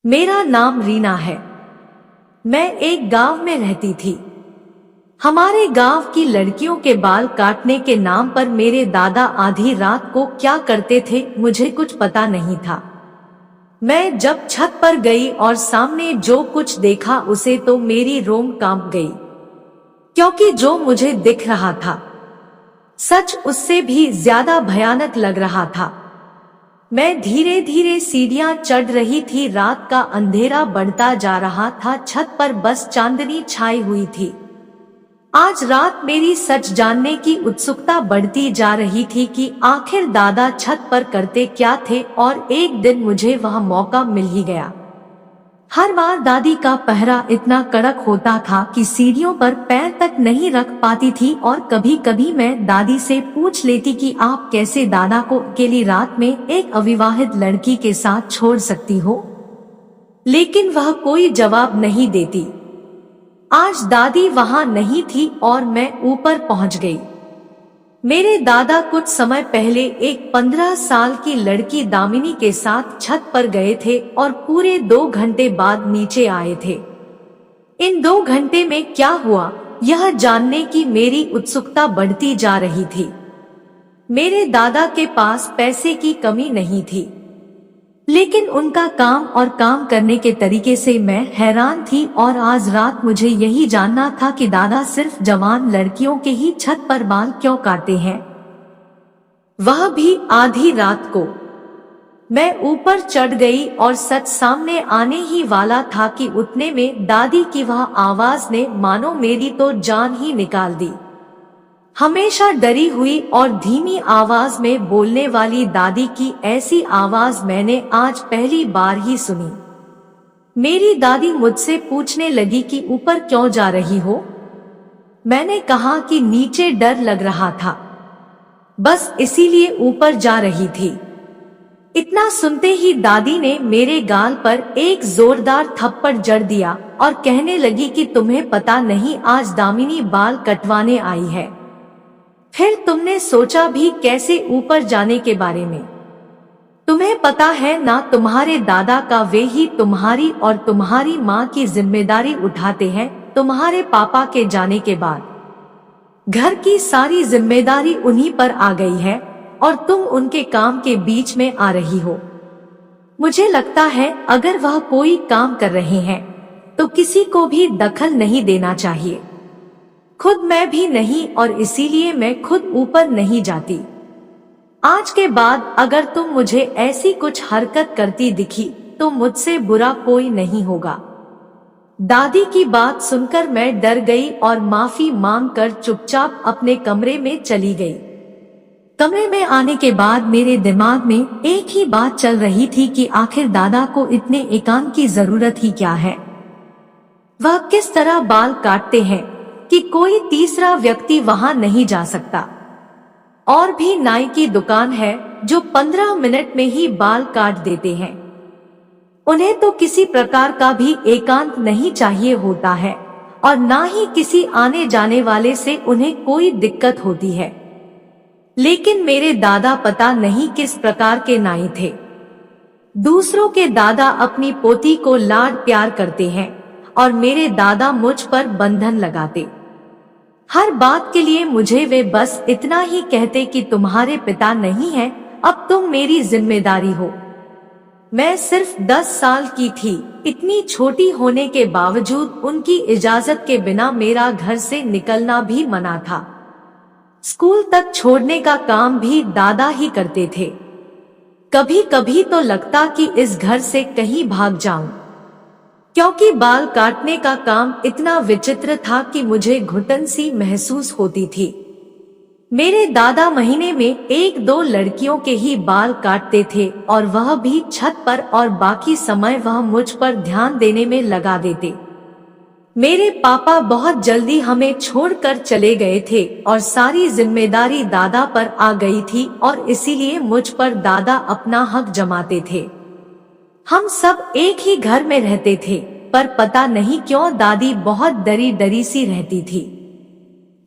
मेरा नाम रीना है। मैं एक गांव में रहती थी। हमारे गांव की लड़कियों के बाल काटने के नाम पर मेरे दादा आधी रात को क्या करते थे मुझे कुछ पता नहीं था। मैं जब छत पर गई और सामने जो कुछ देखा उसे तो मेरी रोम कांप गई, क्योंकि जो मुझे दिख रहा था सच उससे भी ज्यादा भयानक लग रहा था। मैं धीरे धीरे सीढ़ियां चढ़ रही थी। रात का अंधेरा बढ़ता जा रहा था। छत पर बस चांदनी छाई हुई थी। आज रात मेरी सच जानने की उत्सुकता बढ़ती जा रही थी कि आखिर दादा छत पर करते क्या थे, और एक दिन मुझे वह मौका मिल ही गया। हर बार दादी का पहरा इतना कड़क होता था कि सीढ़ियों पर पैर तक नहीं रख पाती थी, और कभी कभी मैं दादी से पूछ लेती कि आप कैसे दादा को अकेली रात में एक अविवाहित लड़की के साथ छोड़ सकती हो, लेकिन वह कोई जवाब नहीं देती। आज दादी वहां नहीं थी और मैं ऊपर पहुंच गई। मेरे दादा कुछ समय पहले एक 15 साल की लड़की दामिनी के साथ छत पर गए थे और पूरे 2 घंटे बाद नीचे आए थे। इन 2 घंटे में क्या हुआ यह जानने की मेरी उत्सुकता बढ़ती जा रही थी। मेरे दादा के पास पैसे की कमी नहीं थी, लेकिन उनका काम और काम करने के तरीके से मैं हैरान थी, और आज रात मुझे यही जानना था कि दादा सिर्फ जवान लड़कियों के ही छत पर बाल क्यों काटते हैं, वह भी आधी रात को। मैं ऊपर चढ़ गई और सच सामने आने ही वाला था कि उतने में दादी की वह आवाज ने मानो मेरी तो जान ही निकाल दी। हमेशा डरी हुई और धीमी आवाज में बोलने वाली दादी की ऐसी आवाज मैंने आज पहली बार ही सुनी। मेरी दादी मुझसे पूछने लगी कि ऊपर क्यों जा रही हो। मैंने कहा कि नीचे डर लग रहा था, बस इसीलिए ऊपर जा रही थी। इतना सुनते ही दादी ने मेरे गाल पर एक जोरदार थप्पड़ जड़ दिया और कहने लगी कि तुम्हें पता नहीं आज दामिनी बाल कटवाने आई है। फिर तुमने सोचा भी कैसे ऊपर जाने के बारे में? तुम्हें पता है ना, तुम्हारे दादा का वे ही तुम्हारी और तुम्हारी माँ की जिम्मेदारी उठाते हैं। तुम्हारे पापा के जाने के बाद घर की सारी जिम्मेदारी उन्हीं पर आ गई है और तुम उनके काम के बीच में आ रही हो। मुझे लगता है अगर वह कोई काम कर रहे हैं तो किसी को भी दखल नहीं देना चाहिए, खुद मैं भी नहीं, और इसीलिए मैं खुद ऊपर नहीं जाती। आज के बाद अगर तुम मुझे ऐसी कुछ हरकत करती दिखी तो मुझसे बुरा कोई नहीं होगा। दादी की बात सुनकर मैं डर गई और माफी मांगकर चुपचाप अपने कमरे में चली गई। कमरे में आने के बाद मेरे दिमाग में एक ही बात चल रही थी कि आखिर दादा को इतने एकांत की जरूरत ही क्या है। वह किस तरह बाल काटते हैं कि कोई तीसरा व्यक्ति वहां नहीं जा सकता। और भी नाई की दुकान है जो 15 मिनट में ही बाल काट देते हैं। उन्हें तो किसी प्रकार का भी एकांत नहीं चाहिए होता है, और ना ही किसी आने जाने वाले से उन्हें कोई दिक्कत होती है। लेकिन मेरे दादा पता नहीं किस प्रकार के नाई थे। दूसरों के दादा अपनी पोती को लाड प्यार करते हैं और मेरे दादा मुझ पर बंधन लगाते। हर बात के लिए मुझे वे बस इतना ही कहते कि तुम्हारे पिता नहीं हैं, अब तुम मेरी जिम्मेदारी हो। मैं सिर्फ 10 साल की थी। इतनी छोटी होने के बावजूद उनकी इजाजत के बिना मेरा घर से निकलना भी मना था। स्कूल तक छोड़ने का काम भी दादा ही करते थे। कभी कभी तो लगता कि इस घर से कहीं भाग जाऊं, क्योंकि बाल काटने का काम इतना विचित्र था कि मुझे घुटन सी महसूस होती थी। मेरे दादा महीने में 1-2 लड़कियों के ही बाल काटते थे, और वह भी छत पर, और बाकी समय वह मुझ पर ध्यान देने में लगा देते। मेरे पापा बहुत जल्दी हमें छोड़कर चले गए थे और सारी जिम्मेदारी दादा पर आ गई थी, और इसीलिए मुझ पर दादा अपना हक जमाते थे। हम सब एक ही घर में रहते थे, पर पता नहीं क्यों दादी बहुत डरी डरी सी रहती थी।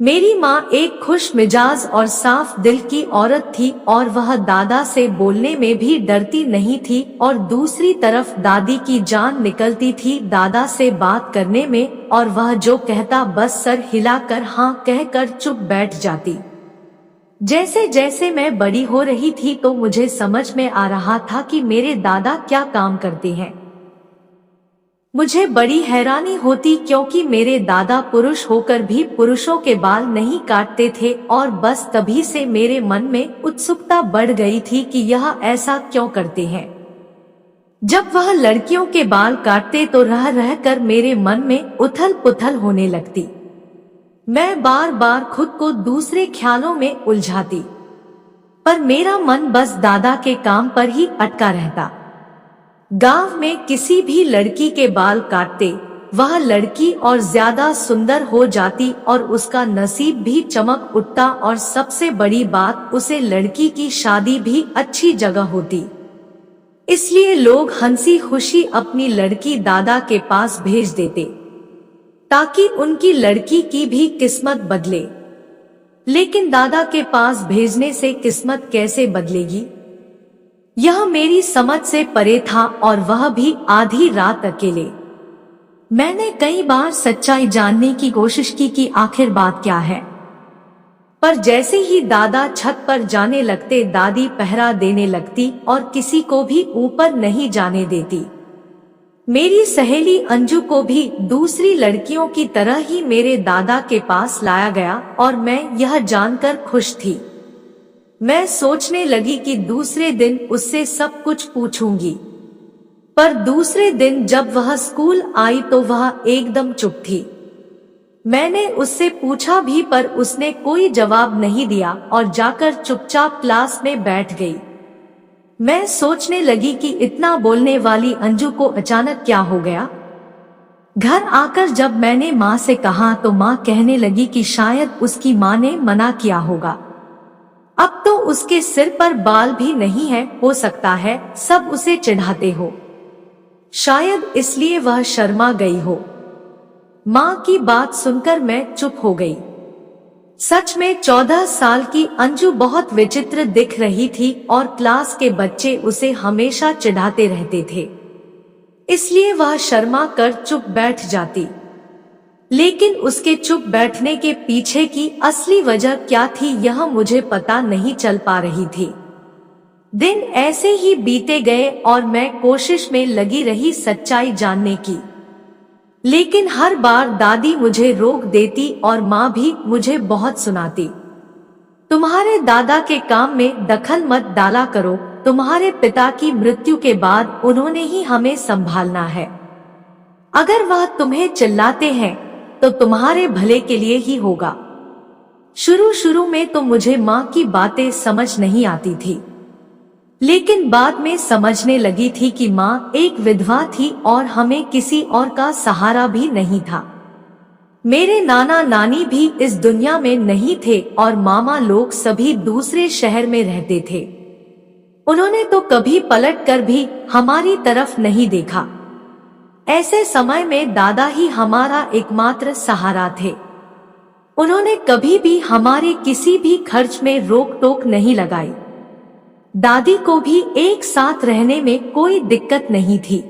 मेरी माँ एक खुश मिजाज और साफ दिल की औरत थी और वह दादा से बोलने में भी डरती नहीं थी, और दूसरी तरफ दादी की जान निकलती थी दादा से बात करने में, और वह जो कहता बस सर हिलाकर हाँ कहकर चुप बैठ जाती। जैसे जैसे मैं बड़ी हो रही थी तो मुझे समझ में आ रहा था कि मेरे दादा क्या काम करते हैं। मुझे बड़ी हैरानी होती क्योंकि मेरे दादा पुरुष होकर भी पुरुषों के बाल नहीं काटते थे, और बस तभी से मेरे मन में उत्सुकता बढ़ गई थी कि यह ऐसा क्यों करते हैं। जब वह लड़कियों के बाल काटते तो रह रह कर मेरे मन में उथल पुथल होने लगती। मैं बार बार खुद को दूसरे ख्यालों में उलझाती, पर मेरा मन बस दादा के काम पर ही अटका रहता। गांव में किसी भी लड़की के बाल काटते, वह लड़की और ज्यादा सुंदर हो जाती और उसका नसीब भी चमक उठता, और सबसे बड़ी बात उसे लड़की की शादी भी अच्छी जगह होती। इसलिए लोग हंसी खुशी अपनी लड़की दादा के पास भेज देते ताकि उनकी लड़की की भी किस्मत बदले। लेकिन दादा के पास भेजने से किस्मत कैसे बदलेगी, यह मेरी समझ से परे था, और वह भी आधी रात अकेले। मैंने कई बार सच्चाई जानने की कोशिश की कि आखिर बात क्या है, पर जैसे ही दादा छत पर जाने लगते दादी पहरा देने लगती और किसी को भी ऊपर नहीं जाने देती। मेरी सहेली अंजू को भी दूसरी लड़कियों की तरह ही मेरे दादा के पास लाया गया, और मैं यह जानकर खुश थी। मैं सोचने लगी कि दूसरे दिन उससे सब कुछ पूछूंगी, पर दूसरे दिन जब वह स्कूल आई तो वह एकदम चुप थी। मैंने उससे पूछा भी पर उसने कोई जवाब नहीं दिया और जाकर चुपचाप क्लास में बैठ गई। मैं सोचने लगी कि इतना बोलने वाली अंजू को अचानक क्या हो गया। घर आकर जब मैंने माँ से कहा तो माँ कहने लगी कि शायद उसकी माँ ने मना किया होगा। अब तो उसके सिर पर बाल भी नहीं है, हो सकता है सब उसे चिढ़ाते हो, शायद इसलिए वह शर्मा गई हो। माँ की बात सुनकर मैं चुप हो गई। सच में 14 साल की अंजू बहुत विचित्र दिख रही थी और क्लास के बच्चे उसे हमेशा चिढ़ाते रहते थे, इसलिए वह शर्मा कर चुप बैठ जाती। लेकिन उसके चुप बैठने के पीछे की असली वजह क्या थी यह मुझे पता नहीं चल पा रही थी। दिन ऐसे ही बीते गए और मैं कोशिश में लगी रही सच्चाई जानने की, लेकिन हर बार दादी मुझे रोक देती और माँ भी मुझे बहुत सुनाती। तुम्हारे दादा के काम में दखल मत डाला करो, तुम्हारे पिता की मृत्यु के बाद उन्होंने ही हमें संभालना है। अगर वह तुम्हें चिल्लाते हैं तो तुम्हारे भले के लिए ही होगा। शुरू शुरू में तो मुझे माँ की बातें समझ नहीं आती थी, लेकिन बाद में समझने लगी थी कि माँ एक विधवा थी और हमें किसी और का सहारा भी नहीं था। मेरे नाना नानी भी इस दुनिया में नहीं थे और मामा लोग सभी दूसरे शहर में रहते थे। उन्होंने तो कभी पलट कर भी हमारी तरफ नहीं देखा। ऐसे समय में दादा ही हमारा एकमात्र सहारा थे। उन्होंने कभी भी हमारे किसी भी खर्च में रोक टोक नहीं लगाई। दादी को भी एक साथ रहने में कोई दिक्कत नहीं थी।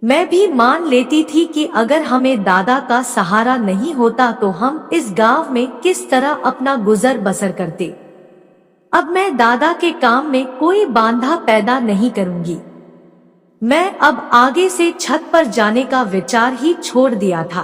मैं भी मान लेती थी कि अगर हमें दादा का सहारा नहीं होता तो हम इस गांव में किस तरह अपना गुजर बसर करते। अब मैं दादा के काम में कोई बांधा पैदा नहीं करूंगी। मैं अब आगे से छत पर जाने का विचार ही छोड़ दिया था।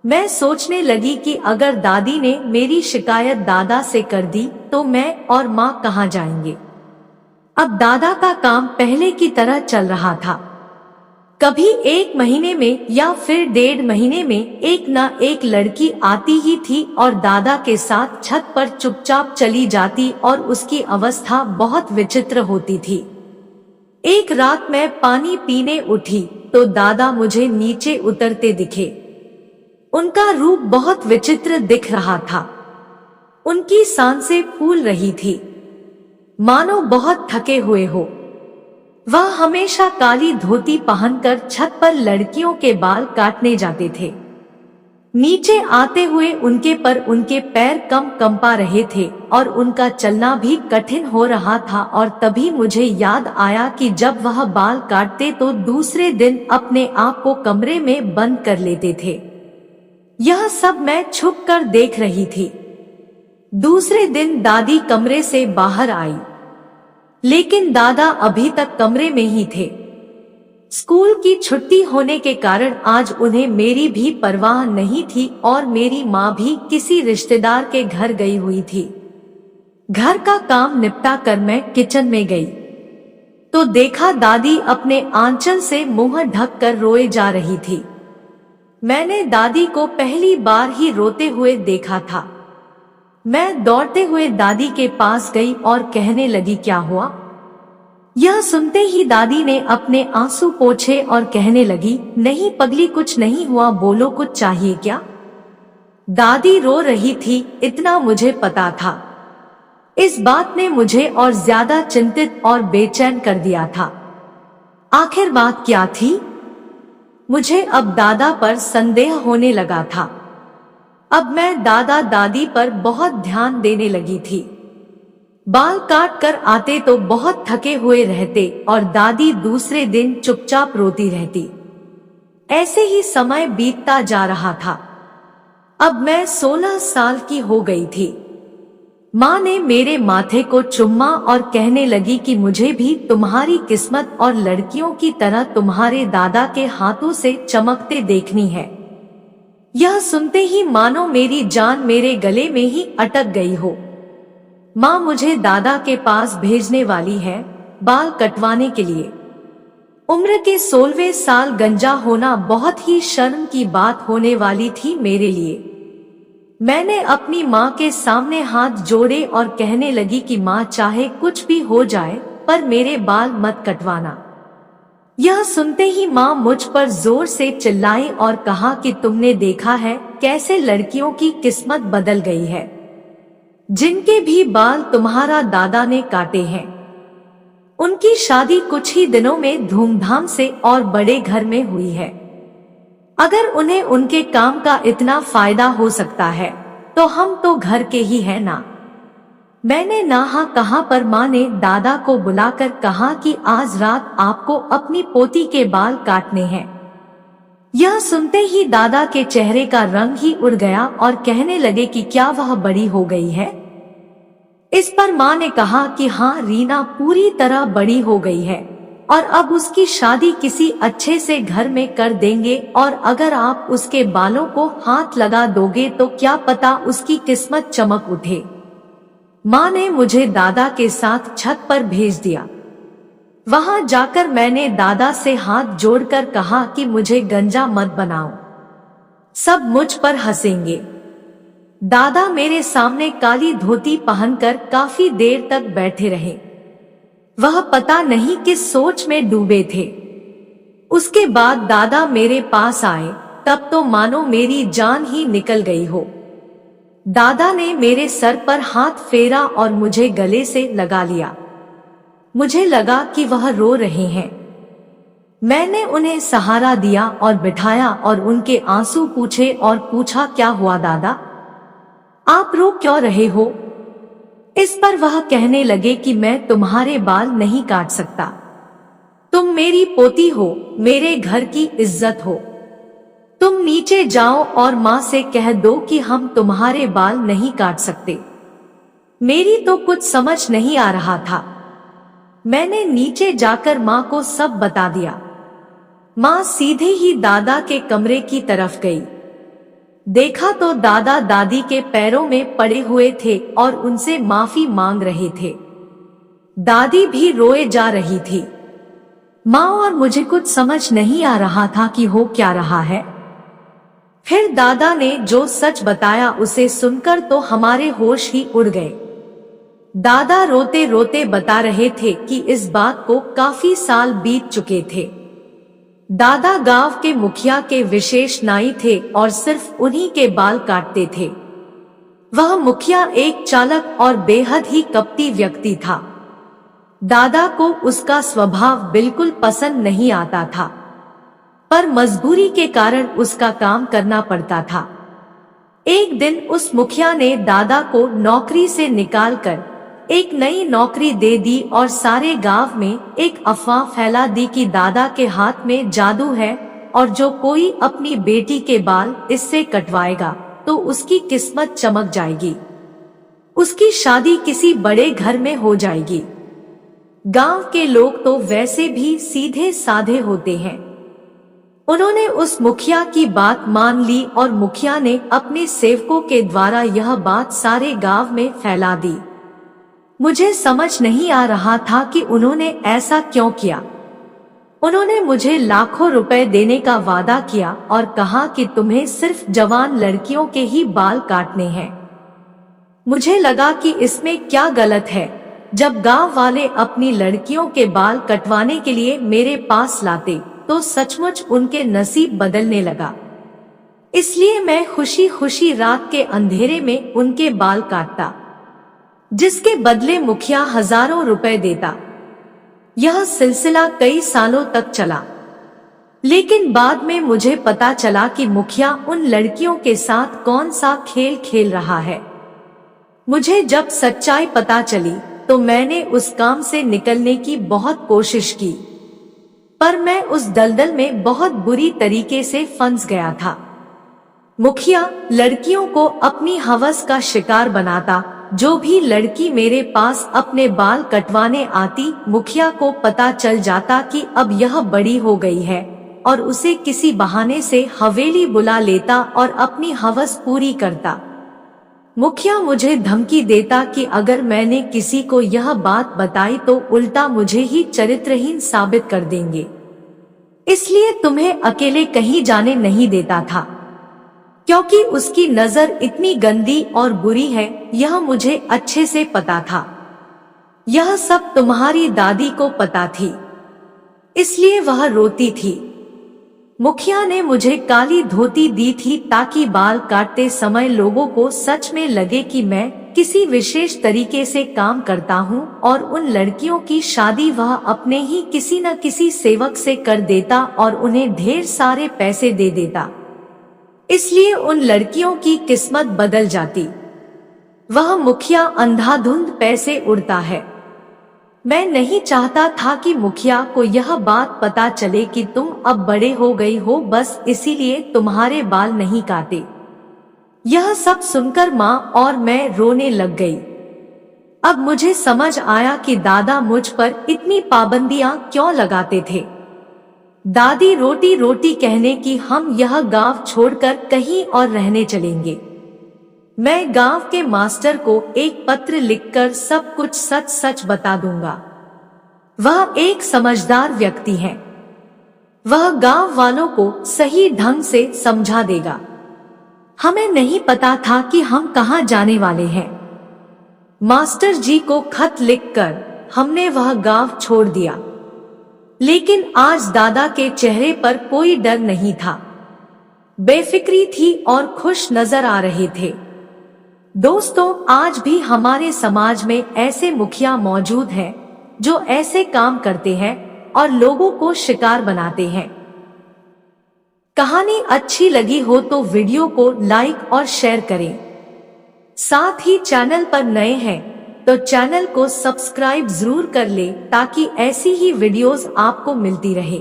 मैं सोचने लगी कि अगर दादी ने मेरी शिकायत दादा से कर दी तो मैं और माँ कहाँ जाएंगे। अब दादा का काम पहले की तरह चल रहा था। कभी 1 महीने में या फिर 1.5 महीने में एक न एक लड़की आती ही थी और दादा के साथ छत पर चुपचाप चली जाती और उसकी अवस्था बहुत विचित्र होती थी। एक रात मैं पानी पीने उठी तो दादा मुझे नीचे उतरते दिखे। उनका रूप बहुत विचित्र दिख रहा था। उनकी सांसें फूल रही थी, मानो बहुत थके हुए हो। वह हमेशा काली धोती पहनकर छत पर लड़कियों के बाल काटने जाते थे। नीचे आते हुए उनके पैर कम कंपा रहे थे और उनका चलना भी कठिन हो रहा था। और तभी मुझे याद आया कि जब वह बाल काटते तो दूसरे दिन अपने आप को कमरे में बंद कर लेते थे। यह सब मैं छुप कर देख रही थी। दूसरे दिन दादी कमरे से बाहर आई, लेकिन दादा अभी तक कमरे में ही थे। स्कूल की छुट्टी होने के कारण आज उन्हें मेरी भी परवाह नहीं थी और मेरी माँ भी किसी रिश्तेदार के घर गई हुई थी। घर का काम निपटा कर मैं किचन में गई तो देखा दादी अपने आंचल से मुंह ढक कर रोए जा रही थी। मैंने दादी को पहली बार ही रोते हुए देखा था। मैं दौड़ते हुए दादी के पास गई और कहने लगी, क्या हुआ? यह सुनते ही दादी ने अपने आंसू पोंछे और कहने लगी, नहीं पगली, कुछ नहीं हुआ, बोलो कुछ चाहिए क्या? दादी रो रही थी, इतना मुझे पता था। इस बात ने मुझे और ज्यादा चिंतित और बेचैन कर दिया था। आखिर बात क्या थी? मुझे अब दादा पर संदेह होने लगा था। अब मैं दादा दादी पर बहुत ध्यान देने लगी थी। बाल काट कर आते तो बहुत थके हुए रहते और दादी दूसरे दिन चुपचाप रोती रहती। ऐसे ही समय बीतता जा रहा था। अब मैं 16 साल की हो गई थी। माँ ने मेरे माथे को चुम्मा और कहने लगी कि मुझे भी तुम्हारी किस्मत और लड़कियों की तरह तुम्हारे दादा के हाथों से चमकते देखनी है। यह सुनते ही मानो मेरी जान मेरे गले में ही अटक गई हो। माँ मुझे दादा के पास भेजने वाली है बाल कटवाने के लिए। उम्र के 16वें साल गंजा होना बहुत ही शर्म की बात होने वाली थी मेरे लिए। मैंने अपनी माँ के सामने हाथ जोड़े और कहने लगी कि माँ, चाहे कुछ भी हो जाए पर मेरे बाल मत कटवाना। यह सुनते ही माँ मुझ पर जोर से चिल्लाई और कहा कि तुमने देखा है कैसे लड़कियों की किस्मत बदल गई है, जिनके भी बाल तुम्हारा दादा ने काटे हैं। उनकी शादी कुछ ही दिनों में धूमधाम से और बड़े घर में हुई है। अगर उन्हें उनके काम का इतना फायदा हो सकता है तो हम तो घर के ही हैं ना। मैंने नाहा कहा पर माँ ने दादा को बुलाकर कहा कि आज रात आपको अपनी पोती के बाल काटने हैं। यह सुनते ही दादा के चेहरे का रंग ही उड़ गया और कहने लगे कि क्या वह बड़ी हो गई है? इस पर माँ ने कहा कि हाँ, रीना पूरी तरह बड़ी हो गई है और अब उसकी शादी किसी अच्छे से घर में कर देंगे और अगर आप उसके बालों को हाथ लगा दोगे तो क्या पता उसकी किस्मत चमक उठे। माँ ने मुझे दादा के साथ छत पर भेज दिया। वहां जाकर मैंने दादा से हाथ जोड़कर कहा कि मुझे गंजा मत बनाओ, सब मुझ पर हंसेंगे। दादा मेरे सामने काली धोती पहनकर काफी देर तक बैठे रहे। वह पता नहीं किस सोच में डूबे थे। उसके बाद दादा मेरे पास आए, तब तो मानो मेरी जान ही निकल गई हो। दादा ने मेरे सर पर हाथ फेरा और मुझे गले से लगा लिया। मुझे लगा कि वह रो रहे हैं। मैंने उन्हें सहारा दिया और बिठाया और उनके आंसू पूछे और पूछा, क्या हुआ दादा, आप रो क्यों रहे हो? इस पर वह कहने लगे कि मैं तुम्हारे बाल नहीं काट सकता। तुम मेरी पोती हो, मेरे घर की इज्जत हो। तुम नीचे जाओ और माँ से कह दो कि हम तुम्हारे बाल नहीं काट सकते। मेरी तो कुछ समझ नहीं आ रहा था। मैंने नीचे जाकर माँ को सब बता दिया। माँ सीधे ही दादा के कमरे की तरफ गई। देखा तो दादा दादी के पैरों में पड़े हुए थे और उनसे माफी मांग रहे थे। दादी भी रोए जा रही थी। माँ और मुझे कुछ समझ नहीं आ रहा था कि हो क्या रहा है। फिर दादा ने जो सच बताया उसे सुनकर तो हमारे होश ही उड़ गए। दादा रोते रोते बता रहे थे कि इस बात को काफी साल बीत चुके थे। दादा गांव के मुखिया के विशेष नाई थे और सिर्फ उन्हीं के बाल काटते थे। वह मुखिया एक चालाक और बेहद ही कपटी व्यक्ति था। दादा को उसका स्वभाव बिल्कुल पसंद नहीं आता था, पर मजबूरी के कारण उसका काम करना पड़ता था। एक दिन उस मुखिया ने दादा को नौकरी से निकालकर एक नई नौकरी दे दी और सारे गांव में एक अफवाह फैला दी कि दादा के हाथ में जादू है और जो कोई अपनी बेटी के बाल इससे कटवाएगा तो उसकी किस्मत चमक जाएगी, उसकी शादी किसी बड़े घर में हो जाएगी। गांव के लोग तो वैसे भी सीधे साधे होते हैं। उन्होंने उस मुखिया की बात मान ली और मुखिया ने अपने सेवकों के द्वारा यह बात सारे गांव में फैला दी। मुझे समझ नहीं आ रहा था कि उन्होंने ऐसा क्यों किया। उन्होंने मुझे लाखों रुपए देने का वादा किया और कहा कि तुम्हें सिर्फ जवान लड़कियों के ही बाल काटने हैं। मुझे लगा कि इसमें क्या गलत है। जब गांव वाले अपनी लड़कियों के बाल कटवाने के लिए मेरे पास लाते तो सचमुच उनके नसीब बदलने लगा। इसलिए मैं खुशी खुशी रात के अंधेरे में उनके बाल काटता, जिसके बदले मुखिया हजारों रुपए देता। यह सिलसिला कई सालों तक चला, लेकिन बाद में मुझे पता चला कि मुखिया उन लड़कियों के साथ कौन सा खेल खेल रहा है। मुझे जब सच्चाई पता चली तो मैंने उस काम से निकलने की बहुत कोशिश की, पर मैं उस दलदल में बहुत बुरी तरीके से फंस गया था। मुखिया लड़कियों को अपनी हवस का शिकार बनाता। जो भी लड़की मेरे पास अपने बाल कटवाने आती, मुखिया को पता चल जाता कि अब यह बड़ी हो गई है और उसे किसी बहाने से हवेली बुला लेता और अपनी हवस पूरी करता। मुखिया मुझे धमकी देता कि अगर मैंने किसी को यह बात बताई तो उल्टा मुझे ही चरित्रहीन साबित कर देंगे, इसलिए तुम्हें अकेले कहीं जाने नहीं देता था, क्योंकि उसकी नजर इतनी गंदी और बुरी है, यह मुझे अच्छे से पता था। यह सब तुम्हारी दादी को पता थी, इसलिए वह रोती थी। मुखिया ने मुझे काली धोती दी थी ताकि बाल काटते समय लोगों को सच में लगे कि मैं किसी विशेष तरीके से काम करता हूँ और उन लड़कियों की शादी वह अपने ही किसी न किसी सेवक से कर देता और उन्हें ढेर सारे पैसे दे देता। इसलिए उन लड़कियों की किस्मत बदल जाती। वह मुखिया अंधाधुंध पैसे उड़ता है। मैं नहीं चाहता था कि मुखिया को यह बात पता चले कि तुम अब बड़े हो गई हो, बस इसीलिए तुम्हारे बाल नहीं काटे। यह सब सुनकर माँ और मैं रोने लग गई। अब मुझे समझ आया कि दादा मुझ पर इतनी पाबंदियां क्यों लगाते थे। दादी रोटी रोटी कहने की हम यह गांव छोड़कर कहीं और रहने चलेंगे। मैं गांव के मास्टर को एक पत्र लिखकर सब कुछ सच सच बता दूंगा। वह एक समझदार व्यक्ति है, वह गांव वालों को सही ढंग से समझा देगा। हमें नहीं पता था कि हम कहां जाने वाले हैं। मास्टर जी को खत लिखकर हमने वह गांव छोड़ दिया, लेकिन आज दादा के चेहरे पर कोई डर नहीं था, बेफिक्री थी और खुश नजर आ रहे थे। दोस्तों, आज भी हमारे समाज में ऐसे मुखिया मौजूद हैं जो ऐसे काम करते हैं और लोगों को शिकार बनाते हैं। कहानी अच्छी लगी हो तो वीडियो को लाइक और शेयर करें। साथ ही चैनल पर नए हैं तो चैनल को सब्सक्राइब जरूर कर ले ताकि ऐसी ही वीडियोस आपको मिलती रहे।